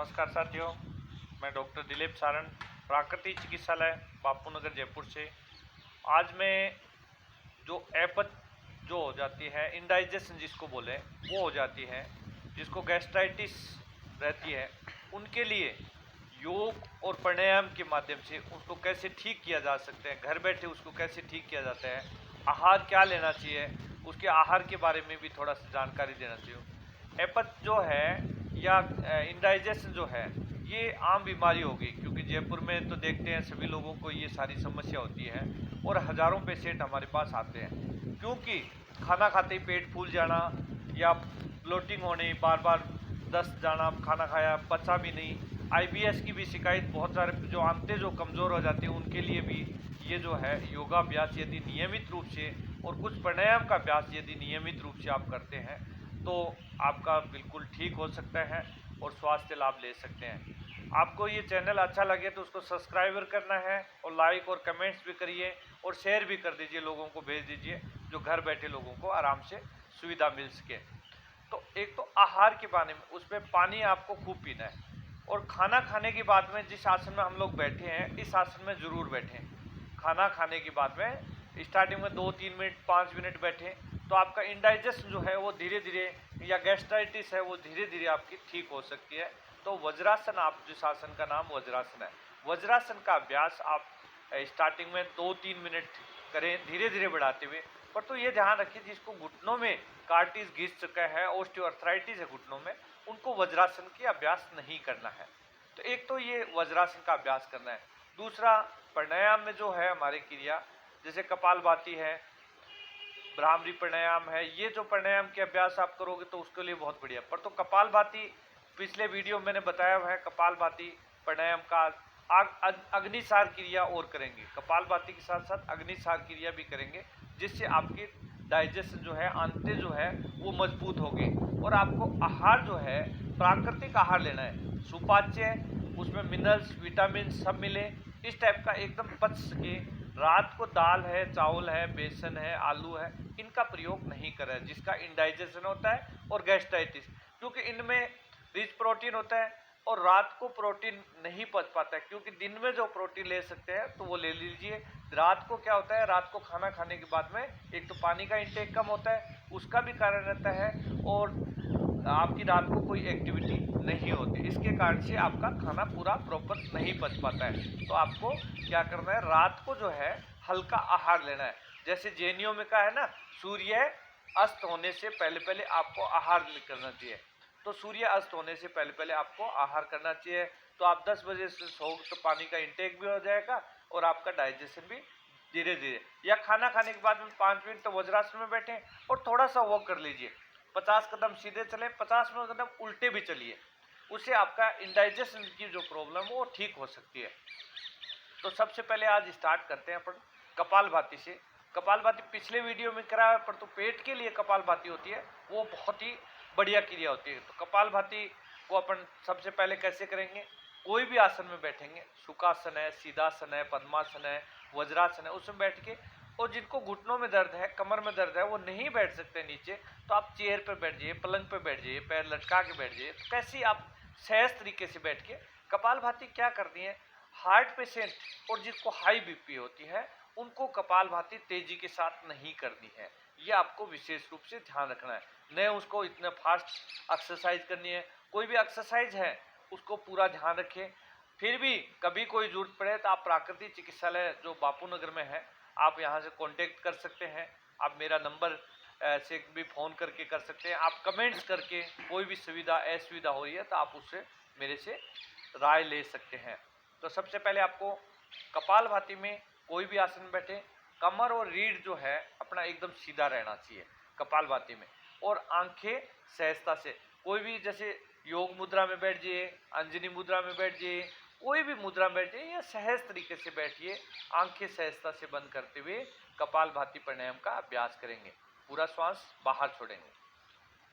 नमस्कार साथियों, मैं डॉक्टर दिलीप सारण, प्राकृतिक चिकित्सालय बापू नगर जयपुर से। आज मैं जो एपच जो हो जाती है, इंडाइजेशन जिसको बोले, वो हो जाती है, जिसको गैस्ट्राइटिस रहती है, उनके लिए योग और प्राणायाम के माध्यम से उसको कैसे ठीक किया जा सकता है, घर बैठे उसको कैसे ठीक किया जाता है, आहार क्या लेना चाहिए, उसके आहार के बारे में भी थोड़ा सा जानकारी देना चाहिए। एपच जो है या इंडाइजेशन जो है, ये आम बीमारी होगी, क्योंकि जयपुर में तो देखते हैं सभी लोगों को ये सारी समस्या होती है और हज़ारों पेशेंट हमारे पास आते हैं, क्योंकि खाना खाते ही पेट फूल जाना या ब्लोटिंग होने, बार बार दस्त जाना, खाना खाया पचा भी नहीं। आईबीएस की भी शिकायत बहुत सारे जो आंतें जो कमज़ोर हो जाती हैं उनके लिए भी ये जो है योगाभ्यास यदि नियमित रूप से और कुछ प्राणायाम का अभ्यास यदि नियमित रूप से आप करते हैं तो आपका बिल्कुल ठीक हो सकता है और स्वास्थ्य लाभ ले सकते हैं। आपको ये चैनल अच्छा लगे तो उसको सब्सक्राइबर करना है और लाइक और कमेंट्स भी करिए और शेयर भी कर दीजिए, लोगों को भेज दीजिए जो घर बैठे लोगों को आराम से सुविधा मिल सके। तो एक तो आहार के बारे में, उसमें पानी आपको खूब पीना है और खाना खाने के बाद में जिस आसन में हम लोग बैठे हैं इस आसन में ज़रूर बैठें। खाना खाने के बाद में स्टार्टिंग में 2-3 मिनट 5 मिनट बैठें तो आपका इंडाइजेशन जो है वो धीरे धीरे, या गैस्ट्राइटिस है वो धीरे धीरे आपकी ठीक हो सकती है। तो वज्रासन, आप जिस आसन का नाम वज्रासन है, वज्रासन का अभ्यास आप स्टार्टिंग में 2-3 मिनट करें धीरे धीरे बढ़ाते हुए। पर तो ये ध्यान रखिए जिसको घुटनों में कार्टिस घिस चुका है, ऑस्टियोआर्थराइटिस है घुटनों में, उनको वज्रासन की अभ्यास नहीं करना है। तो एक तो ये वज्रासन का अभ्यास करना है। दूसरा, प्राणायाम में जो है हमारी क्रिया, जैसे कपालभाति है, भ्रामरी प्राणायाम है, ये जो प्राणायाम के अभ्यास आप करोगे तो उसके लिए बहुत बढ़िया। पर तो कपालभाति पिछले वीडियो मैंने बताया हुआ है, कपालभाति प्राणायाम का अग्निसार क्रिया और करेंगे, कपालभाति के साथ साथ अग्निसार क्रिया भी करेंगे, जिससे आपकी डाइजेशन जो है, आंतें जो है वो मजबूत होगी। और आपको आहार जो है प्राकृतिक आहार लेना है, सुपाच्य, उसमें मिनरल्स विटामिन सब मिले, इस टाइप का एकदम पच सके। रात को दाल है, चावल है, बेसन है, आलू है, इनका प्रयोग नहीं करें जिसका इंडाइजेशन होता है और गैस्ट्राइटिस, क्योंकि इनमें रिच प्रोटीन होता है और रात को प्रोटीन नहीं पच पाता है, क्योंकि दिन में जो प्रोटीन ले सकते हैं तो वो ले लीजिए। रात को क्या होता है, रात को खाना खाने के बाद में एक तो पानी का इंटेक कम होता है, उसका भी कारण रहता है, और आपकी रात को कोई एक्टिविटी नहीं होती, इसके कारण से आपका खाना पूरा प्रॉपर नहीं पच पाता है। तो आपको क्या करना है, रात को जो है हल्का आहार लेना है। जैसे जैनियों में का है ना, सूर्य अस्त होने से पहले पहले आपको आहार करना चाहिए। तो सूर्य अस्त होने से पहले पहले आपको आहार करना चाहिए। तो आप 10 बजे से सोओगे तो पानी का इंटेक भी हो जाएगा और आपका डाइजेशन भी धीरे धीरे। या खाना खाने के बाद में 5 मिनट तो वज्रासन में बैठें और थोड़ा सा वॉक कर लीजिए, 50 कदम सीधे चलें, 50 कदम उल्टे भी चलिए, उससे आपका इंडाइजेशन की जो प्रॉब्लम है वो ठीक हो सकती है। तो सबसे पहले आज स्टार्ट करते हैं अपन कपालभाति से। कपालभाति पिछले वीडियो में करा है, पर तो पेट के लिए कपालभाति होती है, वो बहुत ही बढ़िया क्रिया होती है। तो कपालभाति को अपन सबसे पहले कैसे करेंगे, कोई भी आसन में बैठेंगे, सुखासन है, सीधासन है, पद्मासन है, वज्रासन है, उसमें बैठ के, और जिनको घुटनों में दर्द है, कमर में दर्द है, वो नहीं बैठ सकते नीचे, तो आप चेयर पर बैठ जाइए, पलंग पर बैठ जाइए, पैर लटका के बैठ जाइए। तो कैसे आप सहज तरीके से बैठ के कपालभाति क्या करनी है, हार्ट पेशेंट और जिनको हाई बीपी होती है उनको कपालभाति तेजी के साथ नहीं करनी है, ये आपको विशेष रूप से ध्यान रखना है। न उसको इतना फास्ट एक्सरसाइज करनी है, कोई भी एक्सरसाइज है उसको पूरा ध्यान रखें। फिर भी कभी कोई जरूरत पड़े तो आप प्राकृतिक चिकित्सालय जो बापू नगर में है, आप यहाँ से कांटेक्ट कर सकते हैं। आप मेरा नंबर से भी फ़ोन करके कर सकते हैं, आप कमेंट्स करके कोई भी सुविधा असुविधा हो रही है तो आप उससे मेरे से राय ले सकते हैं। तो सबसे पहले आपको कपालभाति में कोई भी आसन में बैठे, कमर और रीढ़ जो है अपना एकदम सीधा रहना चाहिए कपालभाति में, और आंखें सहजता से, कोई भी जैसे योग मुद्रा में बैठ जाइए, अंजनी मुद्रा में बैठ जाइए, कोई भी मुद्रा में बैठ जाइए या सहज तरीके से बैठिए, आंखें सहजता से बंद करते हुए कपालभाति प्राणायाम का अभ्यास करेंगे, पूरा श्वास बाहर छोड़ेंगे।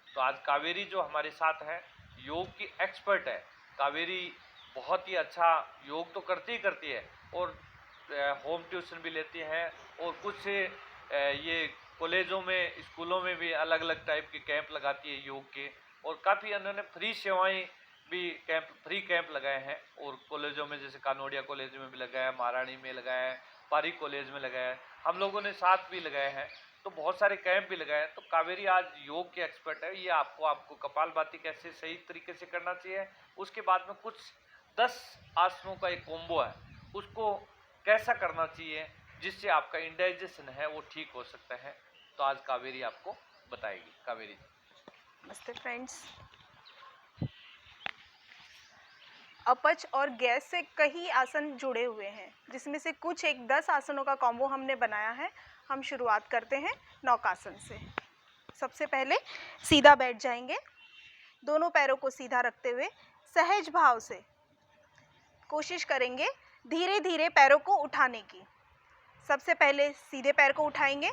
तो आज कावेरी जो हमारे साथ है, योग की एक्सपर्ट है कावेरी, बहुत ही अच्छा योग तो करती ही करती है और होम ट्यूशन भी लेती हैं, और कुछ ये कॉलेजों में, स्कूलों में भी अलग अलग टाइप के कैंप लगाती है योग के, और काफ़ी उन्होंने फ्री सेवाएं भी कैंप, फ्री कैंप लगाए हैं, और कॉलेजों में जैसे कानोडिया कॉलेज में भी लगाया है, महारानी में लगाया है, पारी कॉलेज में लगाया है, हम लोगों ने साथ भी लगाए हैं, तो बहुत सारे कैंप भी लगाए हैं। तो कावेरी आज योग के एक्सपर्ट है, ये आपको कपालभाति कैसे सही तरीके से करना चाहिए, उसके बाद में कुछ 10 आसनों का एक कॉम्बो है, उसको कैसा करना चाहिए जिससे आपका इंडाइजेशन है वो ठीक हो सकता है, तो आज कावेरी आपको बताएगी। कावेरी जी। नमस्ते फ्रेंड्स। अपच और गैस से कई आसन जुड़े हुए हैं, जिसमें से कुछ एक 10 आसनों का कॉम्बो हमने बनाया है। हम शुरुआत करते हैं नौकासन से। सबसे पहले सीधा बैठ जाएंगे, दोनों पैरों को सीधा रखते हुए सहज भाव से कोशिश करेंगे धीरे धीरे पैरों को उठाने की। सबसे पहले सीधे पैर को उठाएंगे।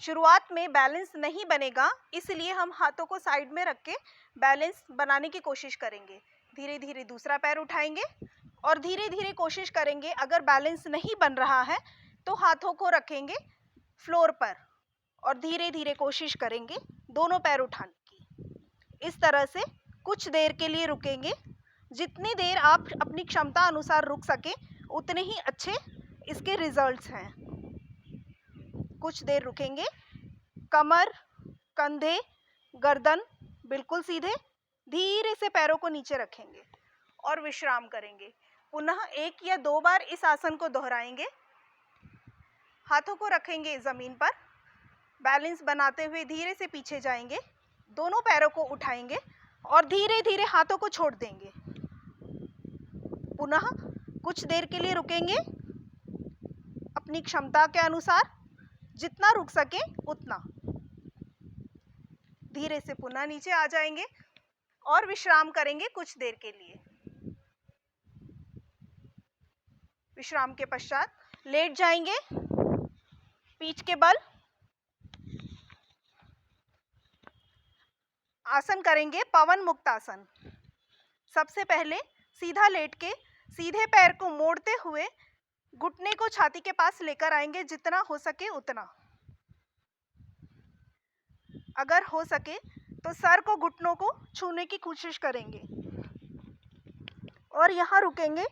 शुरुआत में बैलेंस नहीं बनेगा, इसलिए हम हाथों को साइड में रख के बैलेंस बनाने की कोशिश करेंगे। धीरे धीरे दूसरा पैर उठाएंगे और धीरे धीरे कोशिश करेंगे, अगर बैलेंस नहीं बन रहा है तो हाथों को रखेंगे फ्लोर पर और धीरे धीरे कोशिश करेंगे दोनों पैर उठाने की। इस तरह से कुछ देर के लिए रुकेंगे। जितनी देर आप अपनी क्षमता अनुसार रुक सके उतने ही अच्छे इसके रिजल्ट्स हैं। कुछ देर रुकेंगे, कमर, कंधे, गर्दन बिल्कुल सीधे, धीरे से पैरों को नीचे रखेंगे और विश्राम करेंगे। पुनः 1 या 2 बार इस आसन को दोहराएंगे। हाथों को रखेंगे ज़मीन पर, बैलेंस बनाते हुए धीरे से पीछे जाएंगे, दोनों पैरों को उठाएंगे और धीरे धीरे हाथों को छोड़ देंगे। पुनः कुछ देर के लिए रुकेंगे, अपनी क्षमता के अनुसार जितना रुक सके उतना। धीरे से पुनः नीचे आ जाएंगे और विश्राम करेंगे कुछ देर के लिए। विश्राम के पश्चात लेट जाएंगे, पीठ के बल आसन करेंगे पवन मुक्त आसन। सबसे पहले सीधा लेट के सीधे पैर को मोड़ते हुए घुटने को छाती के पास लेकर आएंगे, जितना हो सके उतना। अगर हो सके तो सर को घुटनों को छूने की कोशिश करेंगे और यहाँ रुकेंगे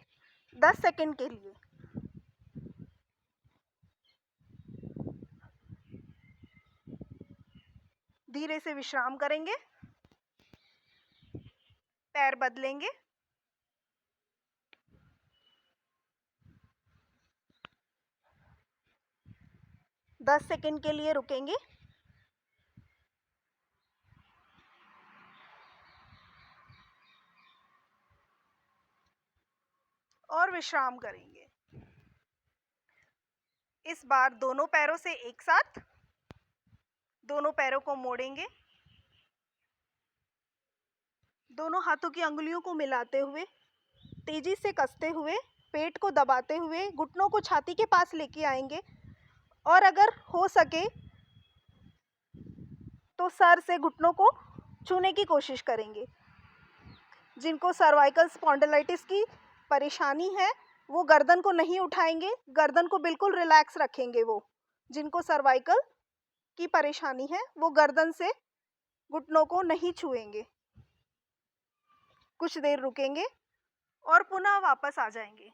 10 सेकंड के लिए। धीरे से विश्राम करेंगे, पैर बदलेंगे। दस सेकंड के लिए रुकेंगे और विश्राम करेंगे। इस बार दोनों पैरों से एक साथ दोनों पैरों को मोड़ेंगे, दोनों हाथों की अंगुलियों को मिलाते हुए तेजी से कसते हुए पेट को दबाते हुए घुटनों को छाती के पास लेके आएंगे और अगर हो सके तो सर से घुटनों को छूने की कोशिश करेंगे। जिनको सर्वाइकल स्पॉन्डिलाइटिस की परेशानी है वो गर्दन को नहीं उठाएंगे, गर्दन को बिल्कुल रिलैक्स रखेंगे। वो जिनको सर्वाइकल की परेशानी है वो गर्दन से घुटनों को नहीं छुएंगे। कुछ देर रुकेंगे और पुनः वापस आ जाएंगे।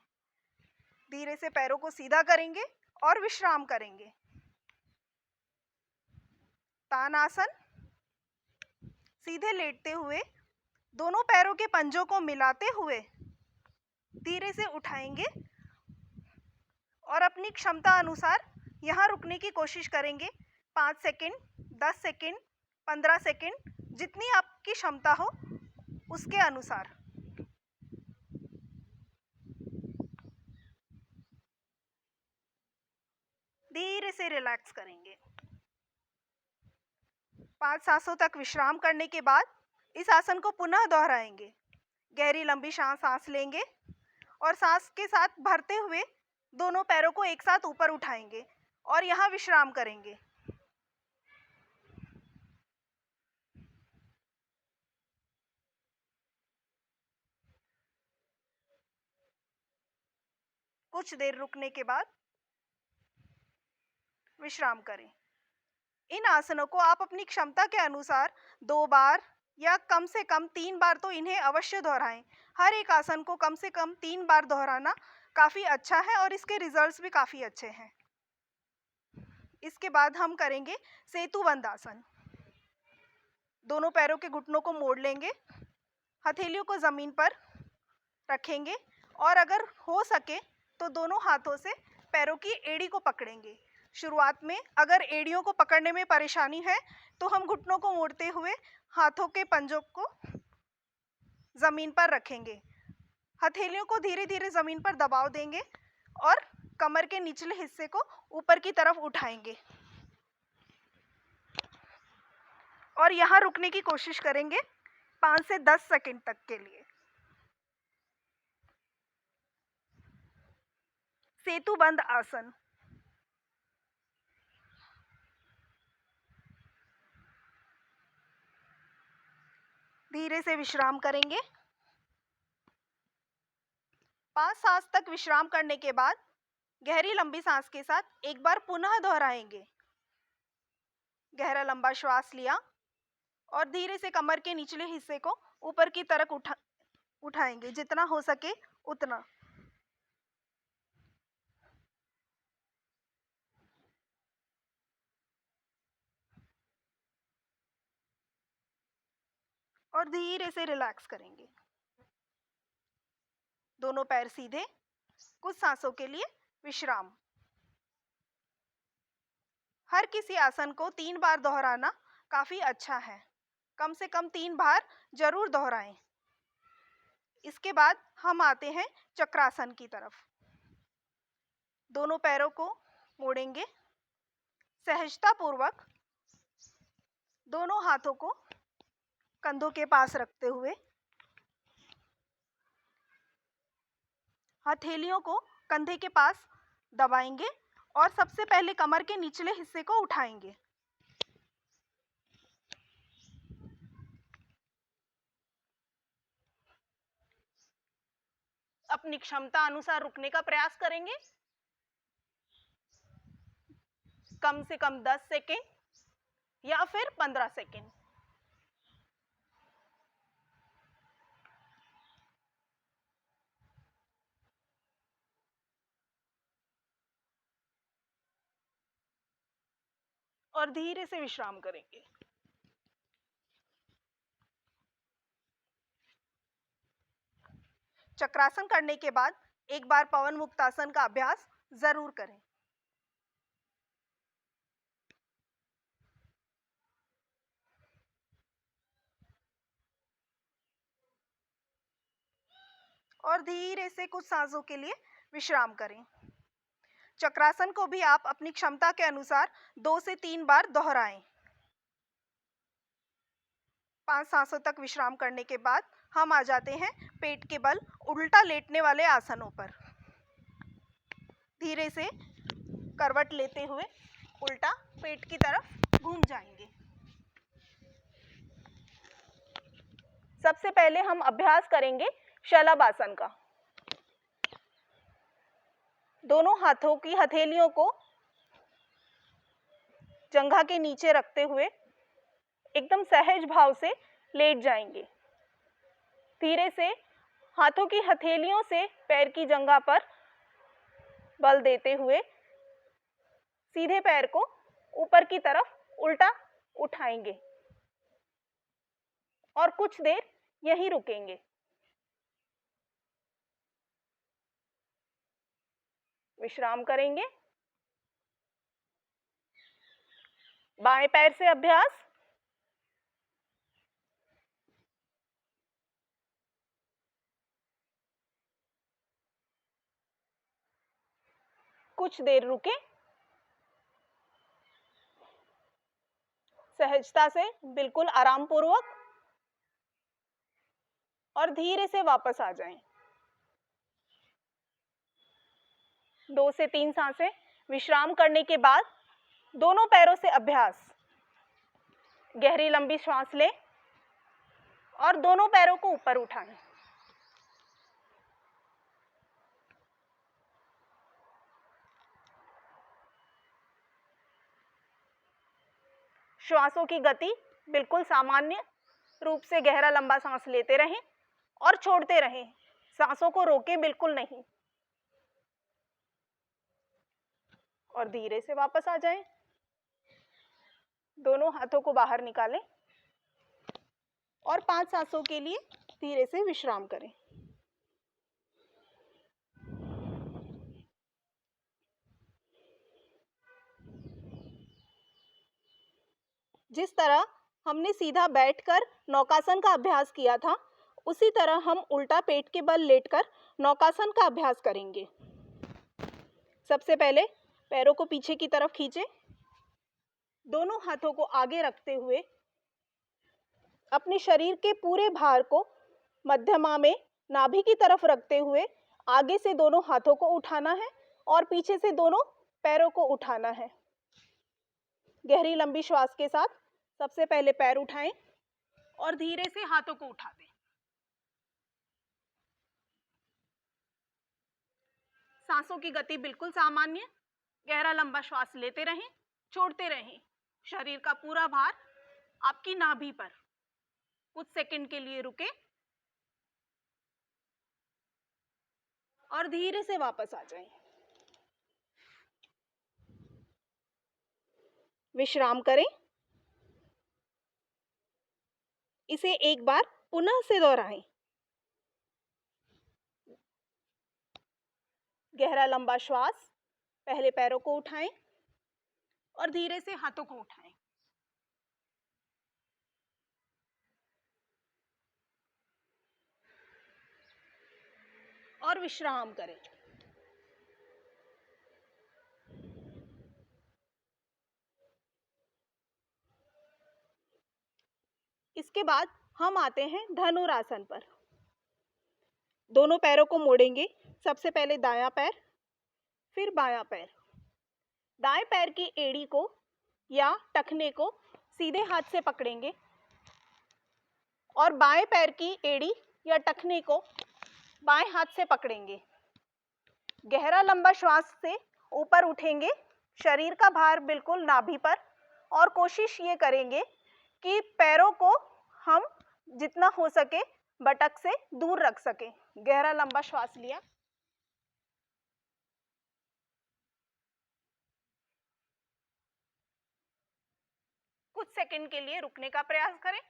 धीरे से पैरों को सीधा करेंगे और विश्राम करेंगे। तानासन। सीधे लेटते हुए दोनों पैरों के पंजों को मिलाते हुए धीरे से उठाएंगे और अपनी क्षमता अनुसार यहाँ रुकने की कोशिश करेंगे। 5 सेकंड, 10 सेकंड, 15 सेकंड, जितनी आपकी क्षमता हो उसके अनुसार। धीरे से रिलैक्स करेंगे। 5 सांसों तक विश्राम करने के बाद इस आसन को पुनः दोहराएंगे। गहरी लंबी सांस लेंगे और सांस के साथ भरते हुए दोनों पैरों को एक साथ ऊपर उठाएंगे और यहाँ विश्राम करेंगे। कुछ देर रुकने के बाद विश्राम करें। इन आसनों को आप अपनी क्षमता के अनुसार 2 बार, या कम से कम 3 बार तो इन्हें अवश्य दोहराएं। हर एक आसन को कम से कम 3 बार दोहराना काफ़ी अच्छा है और इसके रिजल्ट्स भी काफ़ी अच्छे हैं। इसके बाद हम करेंगे सेतुबंद आसन। दोनों पैरों के घुटनों को मोड़ लेंगे, हथेलियों को ज़मीन पर रखेंगे और अगर हो सके तो दोनों हाथों से पैरों की एड़ी को पकड़ेंगे। शुरुआत में अगर एड़ियों को पकड़ने में परेशानी है तो हम घुटनों को मोड़ते हुए हाथों के पंजों को ज़मीन पर रखेंगे। हथेलियों को धीरे धीरे ज़मीन पर दबाव देंगे और कमर के निचले हिस्से को ऊपर की तरफ उठाएंगे और यहाँ रुकने की कोशिश करेंगे 5 से 10 सेकंड तक के लिए। सेतुबंद आसन। धीरे से विश्राम करेंगे। 5 सांस तक विश्राम करने के बाद गहरी लंबी सांस के साथ एक बार पुनः दोहराएंगे। गहरा लंबा श्वास लिया और धीरे से कमर के निचले हिस्से को ऊपर की तरफ उठाएंगे, जितना हो सके उतना। और धीरे से रिलैक्स करेंगे। दोनों पैर सीधे, कुछ सांसों के लिए विश्राम। हर किसी आसन को 3 बार दोहराना काफ़ी अच्छा है। कम से कम 3 बार जरूर दोहराएं। इसके बाद हम आते हैं चक्रासन की तरफ। दोनों पैरों को मोड़ेंगे, सहजता पूर्वक दोनों हाथों को कंधों के पास रखते हुए हथेलियों को कंधे के पास दबाएंगे और सबसे पहले कमर के निचले हिस्से को उठाएंगे। अपनी क्षमता अनुसार रुकने का प्रयास करेंगे। कम से कम 10 सेकेंड या फिर 15 सेकेंड। और धीरे से विश्राम करेंगे। चक्रासन करने के बाद एक बार पवन मुक्तासन का अभ्यास जरूर करें। और धीरे से कुछ सांसों के लिए विश्राम करें। चक्रासन को भी आप अपनी क्षमता के अनुसार 2 से 3 बार दोहराएं। 5 सांसों तक विश्राम करने के बाद हम आ जाते हैं पेट के बल उल्टा लेटने वाले आसनों पर। धीरे से करवट लेते हुए उल्टा पेट की तरफ घूम जाएंगे। सबसे पहले हम अभ्यास करेंगे शलभासन का। दोनों हाथों की हथेलियों को जंघा के नीचे रखते हुए एकदम सहज भाव से लेट जाएंगे। धीरे से हाथों की हथेलियों से पैर की जंघा पर बल देते हुए सीधे पैर को ऊपर की तरफ उल्टा उठाएंगे और कुछ देर यहीं रुकेंगे। विश्राम करेंगे। बाएं पैर से अभ्यास। कुछ देर रुके, सहजता से, बिल्कुल आराम पूर्वक, और धीरे से वापस आ जाएं। 2 से 3 सांसें विश्राम करने के बाद दोनों पैरों से अभ्यास। गहरी लंबी सांस लें और दोनों पैरों को ऊपर उठाएं। श्वासों की गति बिल्कुल सामान्य रूप से गहरा लंबा सांस लेते रहें और छोड़ते रहें, सांसों को रोकें बिल्कुल नहीं। और धीरे से वापस आ जाएं। दोनों हाथों को बाहर निकालें और 5 सांसों के लिए धीरे से विश्राम करें। जिस तरह हमने सीधा बैठकर नौकासन का अभ्यास किया था, उसी तरह हम उल्टा पेट के बल लेटकर नौकासन का अभ्यास करेंगे। सबसे पहले पैरों को पीछे की तरफ खींचें, दोनों हाथों को आगे रखते हुए अपने शरीर के पूरे भार को मध्यमा में नाभि की तरफ रखते हुए आगे से दोनों हाथों को उठाना है और पीछे से दोनों पैरों को उठाना है। गहरी लंबी श्वास के साथ सबसे पहले पैर उठाएं और धीरे से हाथों को उठा दें। सांसों की गति बिल्कुल सामान्य, गहरा लंबा श्वास लेते रहें, छोड़ते रहें। शरीर का पूरा भार आपकी नाभि पर। कुछ सेकंड के लिए रुके और धीरे से वापस आ जाएं। विश्राम करें। इसे एक बार पुनः से दोहराएं। गहरा लंबा श्वास, पहले पैरों को उठाएं और धीरे से हाथों को उठाएं। और विश्राम करें। इसके बाद हम आते हैं धनुरासन पर। दोनों पैरों को मोड़ेंगे, सबसे पहले दायां पैर, फिर बायां पैर। दाएं पैर की एड़ी को या टखने को सीधे हाथ से पकड़ेंगे और बाएं पैर की एड़ी या टखने को बाएं हाथ से पकड़ेंगे। गहरा लंबा श्वास से ऊपर उठेंगे, शरीर का भार बिल्कुल नाभि पर, और कोशिश ये करेंगे कि पैरों को हम जितना हो सके बटक से दूर रख सकें। गहरा लंबा श्वास लिया, कुछ सेकंड के लिए रुकने का प्रयास करें।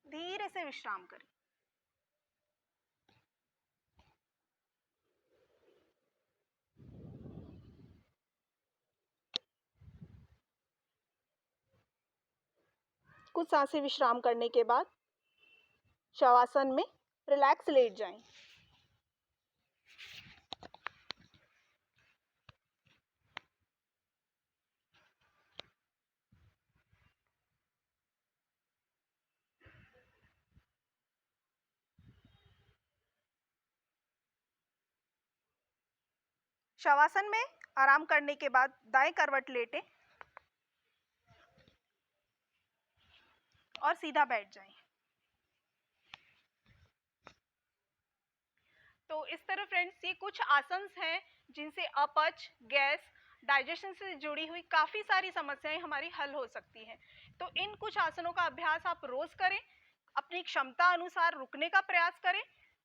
धीरे से विश्राम करें। कुछ सांसें विश्राम करने के बाद शवासन में रिलैक्स लेट जाएं। शवासन में आराम करने के बाद दाएं करवट लेटें और सीधा बैठ जाएं। तो इस तरह फ्रेंड्स, ये कुछ आसन हैं जिनसे अपच, गैस, डाइजेशन से जुड़ी हुई काफ़ी सारी समस्याएं हमारी हल हो सकती हैं। तो इन कुछ आसनों का अभ्यास आप रोज़ करें, अपनी क्षमता अनुसार रुकने का प्रयास करें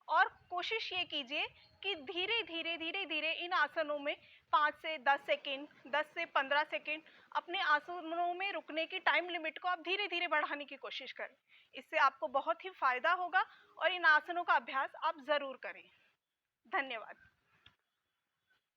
और कोशिश ये कीजिए कि धीरे धीरे धीरे धीरे इन आसनों में 5 से 10 सेकेंड, 10 से 15 सेकेंड अपने आसनों में रुकने की टाइम लिमिट को आप धीरे धीरे बढ़ाने की कोशिश करें। इससे आपको बहुत ही फायदा होगा और इन आसनों का अभ्यास आप ज़रूर करें। धन्यवाद।